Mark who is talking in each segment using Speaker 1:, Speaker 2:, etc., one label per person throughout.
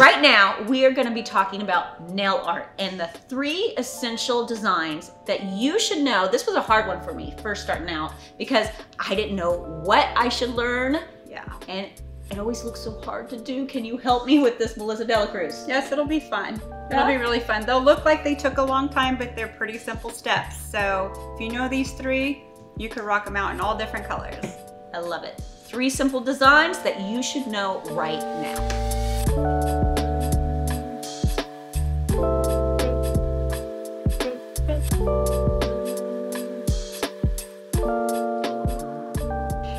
Speaker 1: Right now, we are gonna be talking about nail art and the 3 essential designs that you should know. This was a hard one for me first starting out because I didn't know what I should learn.
Speaker 2: Yeah.
Speaker 1: And it always looks so hard to do. Can you help me with this, Melissa DeLaCruz?
Speaker 2: Yes, it'll be fun. It'll be really fun. They'll look like they took a long time, but they're pretty simple steps. So if you know these 3, you could rock them out in all different colors.
Speaker 1: I love it. 3 simple designs that you should know right now.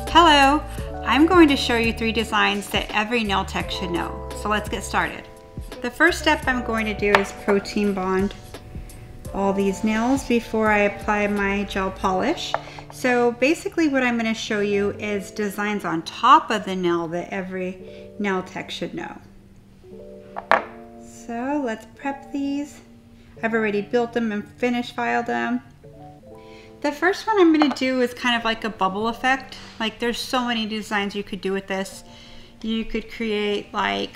Speaker 2: Hello, I'm going to show you 3 designs that every nail tech should know. So let's get started. The first step I'm going to do is protein bond all these nails before I apply my gel polish. So basically what I'm going to show you is designs on top of the nail that every nail tech should know. So let's prep these. I've already built them and finish filed them. The first one I'm going to do is kind of like a bubble effect. Like there's so many designs you could do with this. You could create like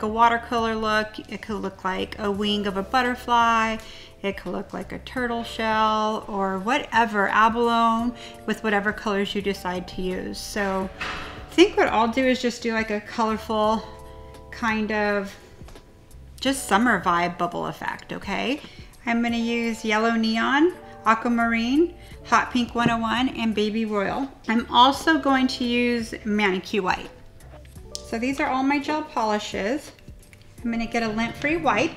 Speaker 2: a watercolor look. It could look like a wing of a butterfly. It could look like a turtle shell or whatever, abalone, with whatever colors you decide to use. So I think what I'll do is just do like a colorful kind of just summer vibe bubble effect, okay? I'm going to use yellow neon, Aquamarine, Hot Pink 101, and Baby Royal. I'm also going to use ManiQ White. So these are all my gel polishes. I'm going to get a lint-free wipe.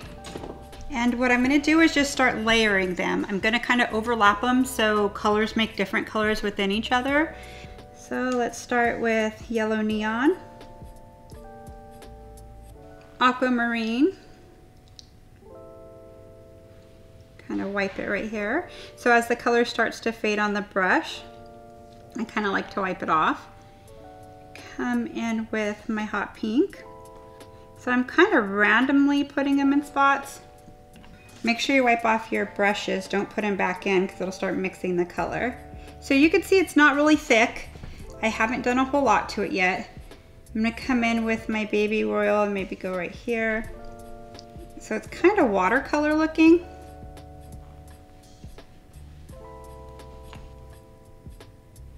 Speaker 2: And what I'm going to do is just start layering them. I'm going to kind of overlap them so colors make different colors within each other. So let's start with yellow neon, Aquamarine. Kind of wipe it right here. So as the color starts to fade on the brush, I kind of like to wipe it off. Come in with my hot pink. So I'm kind of randomly putting them in spots. Make sure you wipe off your brushes. Don't put them back in because it'll start mixing the color. So you can see it's not really thick. I haven't done a whole lot to it yet. I'm gonna come in with my Baby Royal and maybe go right here. So it's kind of watercolor looking.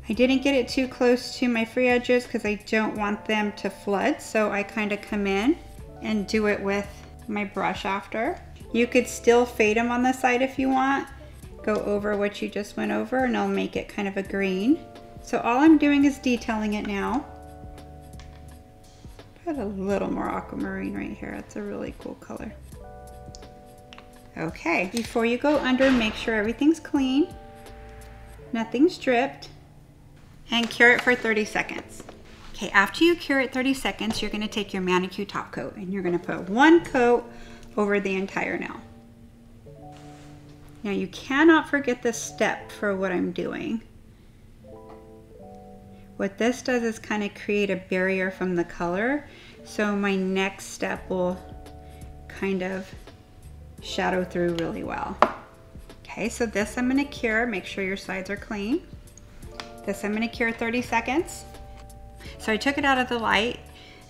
Speaker 2: I didn't get it too close to my free edges because I don't want them to flood. So I kind of come in and do it with my brush after. You could still fade them on the side if you want. Go over what you just went over and I'll make it kind of a green. So all I'm doing is detailing it now. Put a little more aquamarine right here. That's a really cool color. Okay, before you go under, make sure everything's clean. Nothing's dripped. And cure it for 30 seconds. Okay, after you cure it 30 seconds, you're gonna take your ManiQ Top Coat and you're gonna put 1 coat over the entire nail. Now you cannot forget this step for what I'm doing. What this does is kind of create a barrier from the color, so my next step will kind of shadow through really well. Okay, so this I'm gonna cure, make sure your sides are clean. This I'm gonna cure 30 seconds. So I took it out of the light,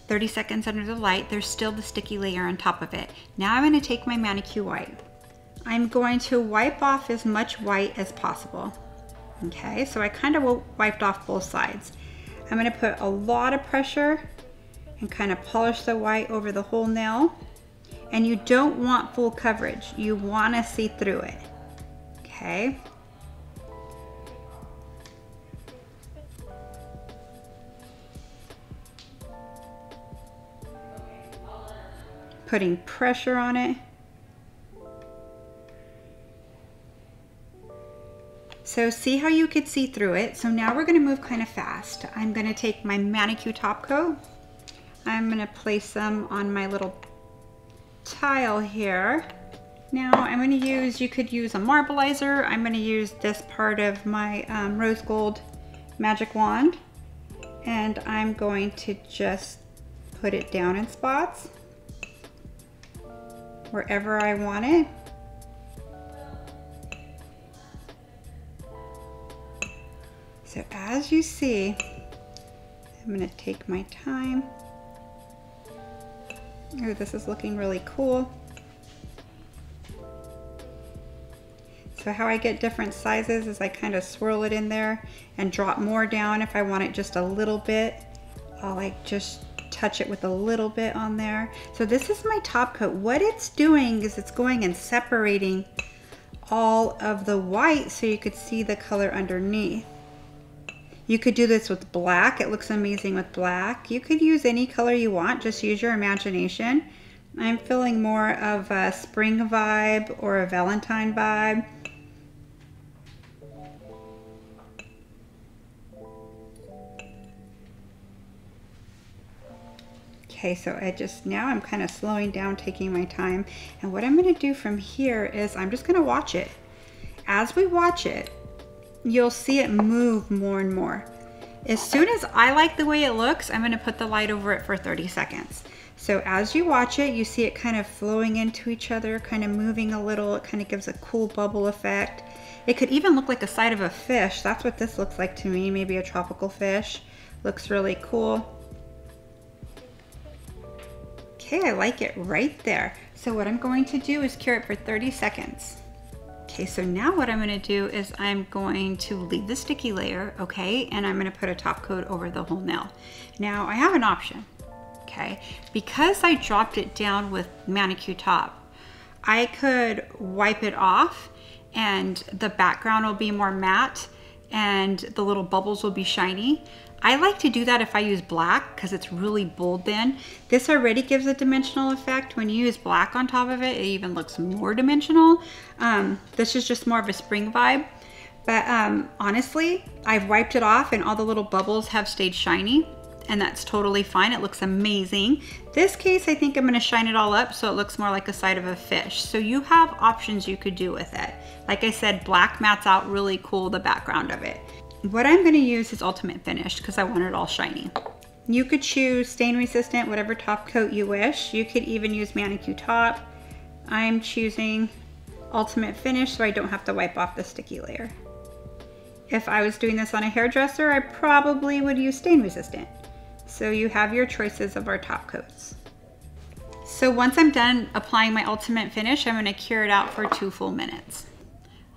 Speaker 2: 30 seconds under the light, there's still the sticky layer on top of it. Now I'm gonna take my ManiQ White. I'm going to wipe off as much white as possible. Okay, so I kind of wiped off both sides. I'm gonna put a lot of pressure and kind of polish the white over the whole nail. And you don't want full coverage. You wanna see through it, okay? Putting pressure on it. So see how you could see through it. So now we're gonna move kind of fast. I'm gonna take my ManiQ Top Coat. I'm gonna place them on my little tile here. Now I'm gonna use, you could use a marbleizer. I'm gonna use this part of my rose gold magic wand. And I'm going to just put it down in spots wherever I want it. So as you see, I'm gonna take my time Oh, this is looking really cool. So how I get different sizes is I kind of swirl it in there and drop more down if I want it just a little bit. I'll like just touch it with a little bit on there. So this is my top coat. What it's doing is it's going and separating all of the white so you could see the color underneath. You could do this with black. It looks amazing with black. You could use any color you want. Just use your imagination. I'm feeling more of a spring vibe or a Valentine vibe. Okay, so now I'm kind of slowing down, taking my time. And what I'm gonna do from here is I'm just gonna watch it. As we watch it, you'll see it move more and more. As soon as I like the way it looks, I'm gonna put the light over it for 30 seconds. So as you watch it, you see it kind of flowing into each other, kind of moving a little. It kind of gives a cool bubble effect. It could even look like a side of a fish. That's what this looks like to me, maybe a tropical fish. Looks really cool. Okay, I like it right there. So what I'm going to do is cure it for 30 seconds. Okay, so now what I'm gonna do is I'm going to leave the sticky layer, okay? And I'm gonna put a top coat over the whole nail. Now I have an option, okay? Because I dropped it down with ManiQ Top, I could wipe it off and the background will be more matte and the little bubbles will be shiny. I like to do that if I use black because it's really bold then. This already gives a dimensional effect. When you use black on top of it, it even looks more dimensional. This is just more of a spring vibe. But honestly, I've wiped it off and all the little bubbles have stayed shiny and that's totally fine. It looks amazing. This case, I think I'm gonna shine it all up so it looks more like a side of a fish. So you have options you could do with it. Like I said, black mattes out really cool the background of it. What I'm gonna use is Ultimate Finish because I want it all shiny. You could choose stain resistant, whatever top coat you wish. You could even use ManiQ Top. I'm choosing Ultimate Finish so I don't have to wipe off the sticky layer. If I was doing this on a hairdresser, I probably would use stain resistant. So you have your choices of our top coats. So once I'm done applying my Ultimate Finish, I'm gonna cure it out for 2 full minutes.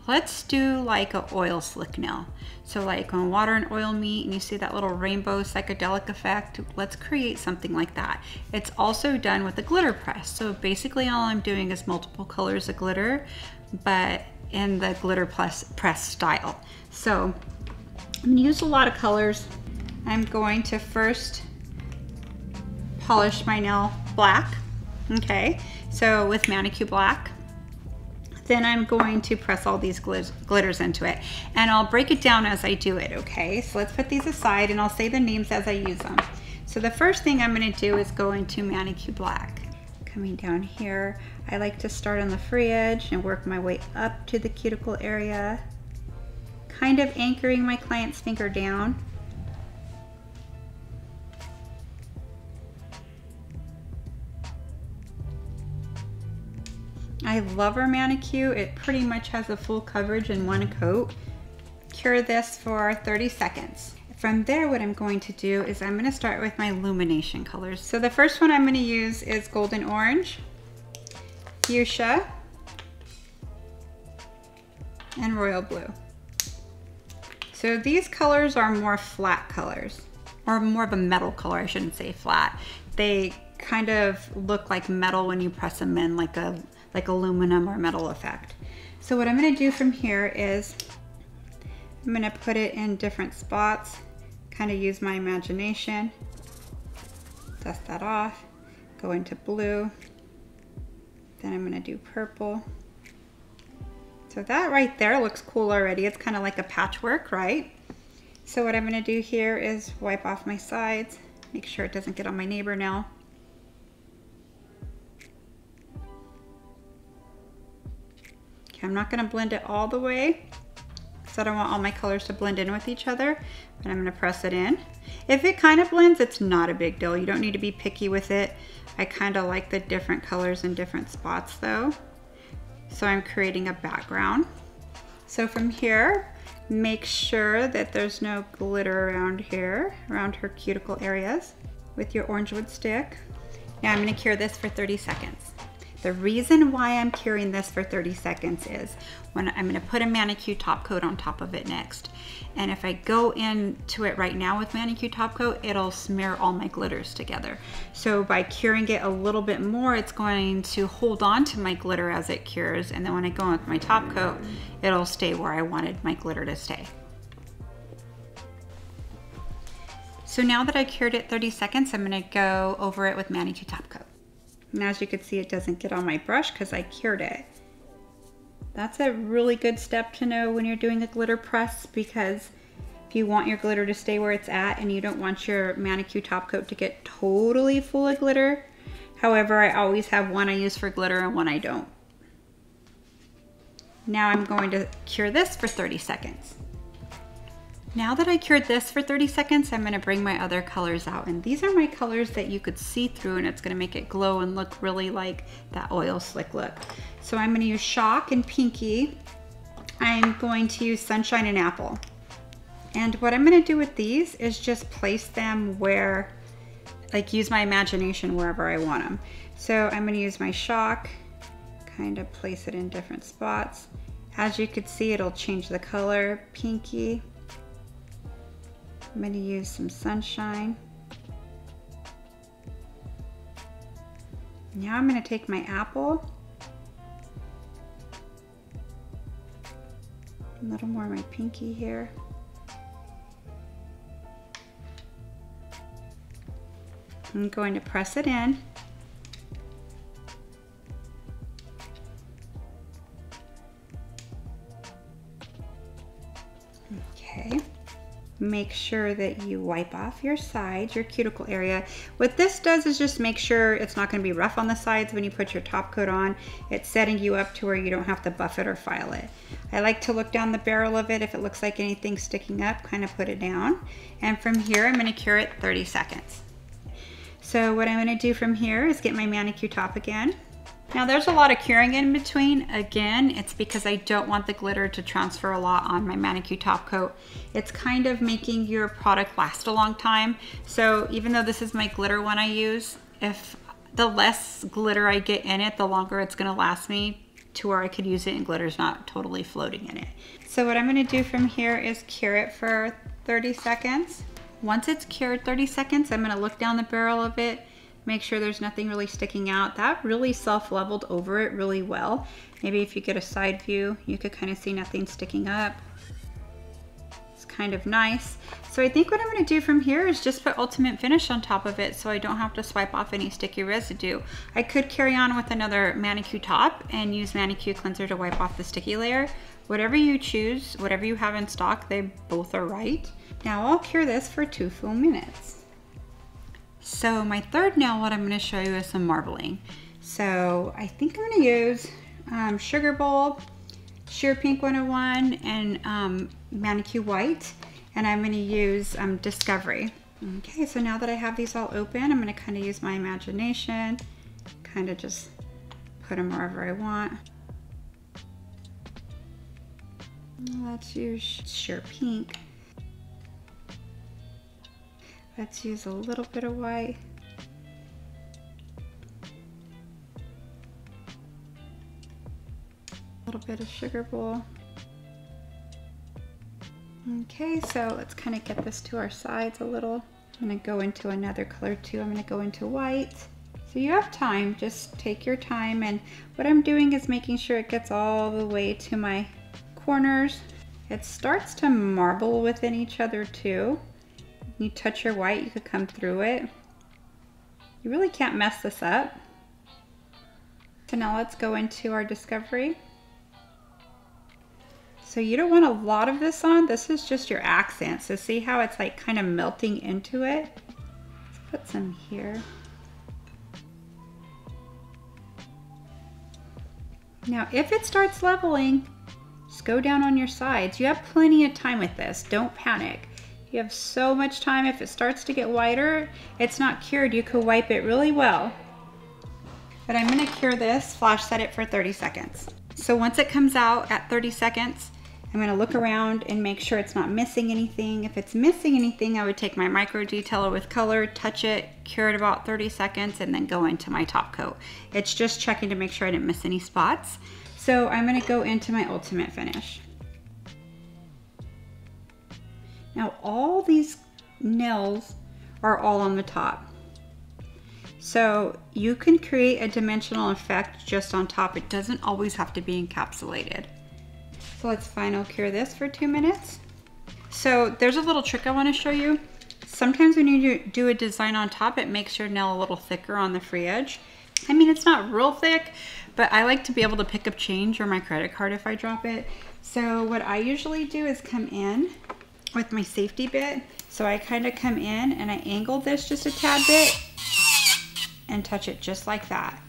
Speaker 2: Let's do like an oil slick nail. So like when water and oil meet and you see that little rainbow psychedelic effect, let's create something like that. It's also done with a glitter press. So basically all I'm doing is multiple colors of glitter, but in the glitter press style. So I'm gonna use a lot of colors. I'm going to first polish my nail black, okay? So with ManiQ Black. Then I'm going to press all these glitters into it and I'll break it down as I do it, okay? So let's put these aside and I'll say the names as I use them. So the first thing I'm gonna do is go into ManiQ Black. Coming down here, I like to start on the free edge and work my way up to the cuticle area, kind of anchoring my client's finger down. I love our ManiQ. It pretty much has a full coverage in one coat. Cure this for 30 seconds. From there, what I'm going to do is I'm gonna start with my illumination colors. So the first one I'm gonna use is Golden Orange, Fuchsia, and Royal Blue. So these colors are more flat colors, or more of a metal color, I shouldn't say flat. They kind of look like metal when you press them in, like aluminum or metal effect. So what I'm gonna do from here is I'm gonna put it in different spots, kind of use my imagination, dust that off, go into blue, then I'm gonna do purple. So that right there looks cool already. It's kind of like a patchwork, right? So what I'm gonna do here is wipe off my sides, make sure it doesn't get on my neighbor nail. Okay, I'm not gonna blend it all the way because I don't want all my colors to blend in with each other, but I'm gonna press it in. If it kind of blends, it's not a big deal. You don't need to be picky with it. I kind of like the different colors in different spots though. So I'm creating a background. So from here, make sure that there's no glitter around here, around her cuticle areas with your orange wood stick. Now I'm gonna cure this for 30 seconds. The reason why I'm curing this for 30 seconds is when I'm gonna put a ManiQ Top Coat on top of it next. And if I go into it right now with ManiQ Top Coat, it'll smear all my glitters together. So by curing it a little bit more, it's going to hold on to my glitter as it cures. And then when I go in with my top coat, it'll stay where I wanted my glitter to stay. So now that I cured it 30 seconds, I'm gonna go over it with ManiQ Top Coat. And as you can see, it doesn't get on my brush because I cured it. That's a really good step to know when you're doing a glitter press, because if you want your glitter to stay where it's at and you don't want your ManiQ Top Coat to get totally full of glitter. However, I always have one I use for glitter and one I don't. Now I'm going to cure this for 30 seconds. Now that I cured this for 30 seconds, I'm gonna bring my other colors out. And these are my colors that you could see through, and it's gonna make it glow and look really like that oil slick look. So I'm gonna use Shock and Pinkie. I'm going to use Sunshine and Apple. And what I'm gonna do with these is just place them where, like use my imagination wherever I want them. So I'm gonna use my Shock, kind of place it in different spots. As you can see, it'll change the color. Pinkie. I'm going to use some Sunshine. Now I'm going to take my Apple, a little more of my Pinkie here. I'm going to press it in. Okay. Make sure that you wipe off your sides, your cuticle area. What this does is just make sure it's not going to be rough on the sides when you put your top coat on. It's setting you up to where you don't have to buff it or file it. I like to look down the barrel of it. If it looks like anything's sticking up, kind of put it down. And from here, I'm going to cure it 30 seconds. So what I'm going to do from here is get my ManiQ top again. Now there's a lot of curing in between. Again, it's because I don't want the glitter to transfer a lot on my ManiQ Top Coat. It's kind of making your product last a long time. So even though this is my glitter one I use, if the less glitter I get in it, the longer it's gonna last me to where I could use it and glitter's not totally floating in it. So what I'm gonna do from here is cure it for 30 seconds. Once it's cured 30 seconds, I'm gonna look down the barrel of it, make sure there's nothing really sticking out. That really self-leveled over it really well. Maybe if you get a side view, you could kind of see nothing sticking up. It's kind of nice. So I think what I'm gonna do from here is just put Ultimate Finish on top of it so I don't have to swipe off any sticky residue. I could carry on with another ManiQ top and use ManiQ Cleanser to wipe off the sticky layer. Whatever you choose, whatever you have in stock, they both are right. Now I'll cure this for 2 full minutes. So my third nail, what I'm going to show you is some marbling. So I think I'm going to use Sugar Bowl, Sheer Pink 101, and ManiQ White. And I'm going to use Discovery. Okay, so now that I have these all open, I'm going to kind of use my imagination, kind of just put them wherever I want. Let's use Sheer Pink. Let's use a little bit of white. A little bit of Sugar Bowl. Okay, so let's kind of get this to our sides a little. I'm gonna go into another color too. I'm gonna go into white. So you have time, just take your time. And what I'm doing is making sure it gets all the way to my corners. It starts to marble within each other too. You touch your white, you could come through it. You really can't mess this up. So now let's go into our Discovery. So you don't want a lot of this on, this is just your accent. So see how it's like kind of melting into it? Let's put some here. Now if it starts leveling, just go down on your sides. You have plenty of time with this, don't panic. You have so much time. If it starts to get whiter, it's not cured. You could wipe it really well. But I'm gonna cure this, flash set it for 30 seconds. So once it comes out at 30 seconds, I'm I'm gonna look around and make sure it's not missing anything. If it's missing anything, I would take my micro detailer with color, touch it, cure it about 30 seconds, and then go into my top coat. It's just checking to make sure I didn't miss any spots. So I'm gonna go into my ultimate finish. Now all these nails are all on the top. So you can create a dimensional effect just on top. It doesn't always have to be encapsulated. So let's final cure this for 2 minutes. So there's a little trick I want to show you. Sometimes when you do a design on top, it makes your nail a little thicker on the free edge. I mean, it's not real thick, but I like to be able to pick up change or my credit card if I drop it. So what I usually do is come in with my safety bit. So I kind of come in and I angle this just a tad bit and touch it just like that.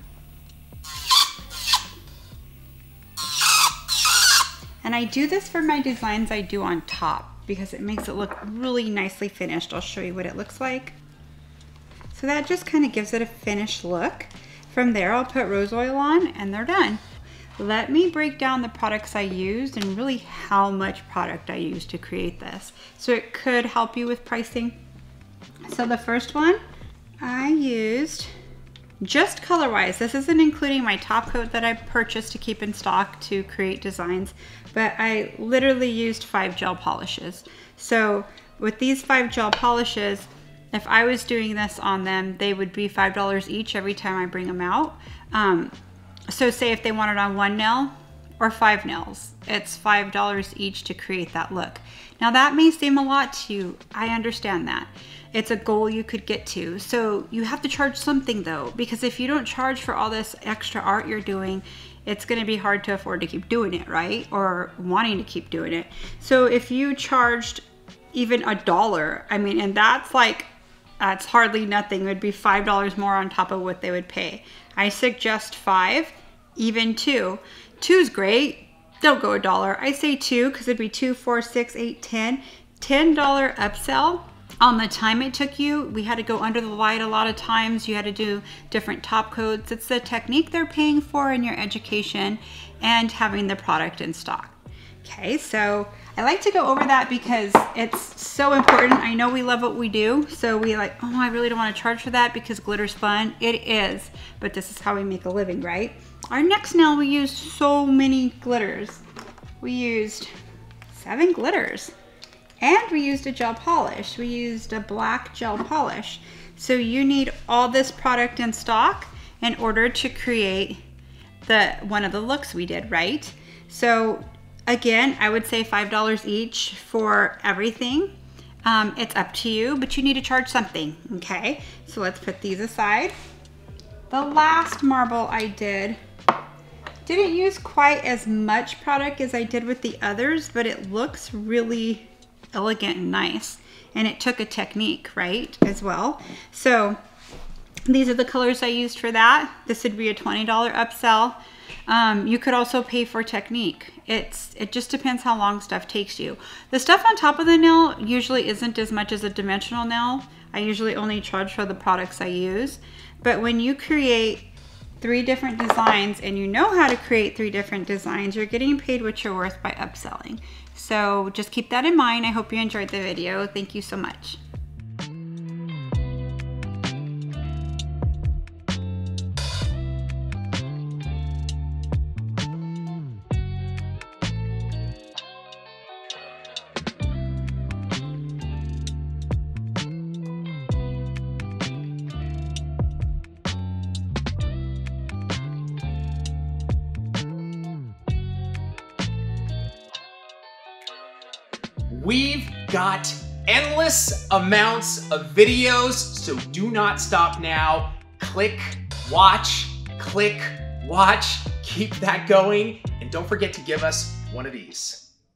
Speaker 2: And I do this for my designs I do on top because it makes it look really nicely finished. I'll show you what it looks like. So that just kind of gives it a finished look. From there, I'll put rose oil on and they're done. Let me break down the products I used and really how much product I used to create this. So it could help you with pricing. So the first one I used, just color-wise, this isn't including my top coat that I purchased to keep in stock to create designs, but I literally used 5 gel polishes. So with these 5 gel polishes, if I was doing this on them, they would be $5 each every time I bring them out. So say if they wanted on 1 nail or 5 nails, it's $5 each to create that look. Now that may seem a lot to you. I understand that. It's a goal you could get to. So you have to charge something though, because if you don't charge for all this extra art you're doing, it's gonna be hard to afford to keep doing it, right? Or wanting to keep doing it. So if you charged even $1, I mean, and that's hardly nothing. It would be $5 more on top of what they would pay. I suggest 5, even 2. 2 is great. Don't go $1. I say 2 because it'd be 2, 4, 6, 8, 10. $10 upsell on the time it took you. We had to go under the light a lot of times. You had to do different top coats. It's the technique they're paying for in your education and having the product in stock. Okay, so I like to go over that because it's so important. I know we love what we do, so we like, oh, I really don't want to charge for that because glitter's fun. It is, but this is how we make a living, right? Our next nail, we used so many glitters. We used 7 glitters and we used a gel polish. We used a black gel polish. So you need all this product in stock in order to create one of the looks we did, right? So again, I would say $5 each for everything. It's up to you, but you need to charge something, okay? So let's put these aside. The last marble I didn't use quite as much product as I did with the others, but it looks really elegant and nice. And it took a technique, right, as well. So these are the colors I used for that. This would be a $20 upsell. You could also pay for technique. It just depends how long stuff takes you. The stuff on top of the nail usually isn't as much as a dimensional nail. I usually only charge for the products I use. But when you create 3 different designs and you know how to create 3 different designs, you're getting paid what you're worth by upselling. So just keep that in mind. I hope you enjoyed the video. Thank you so much.
Speaker 3: We've got endless amounts of videos, so do not stop now. Click, watch, keep that going, and don't forget to give us one of these.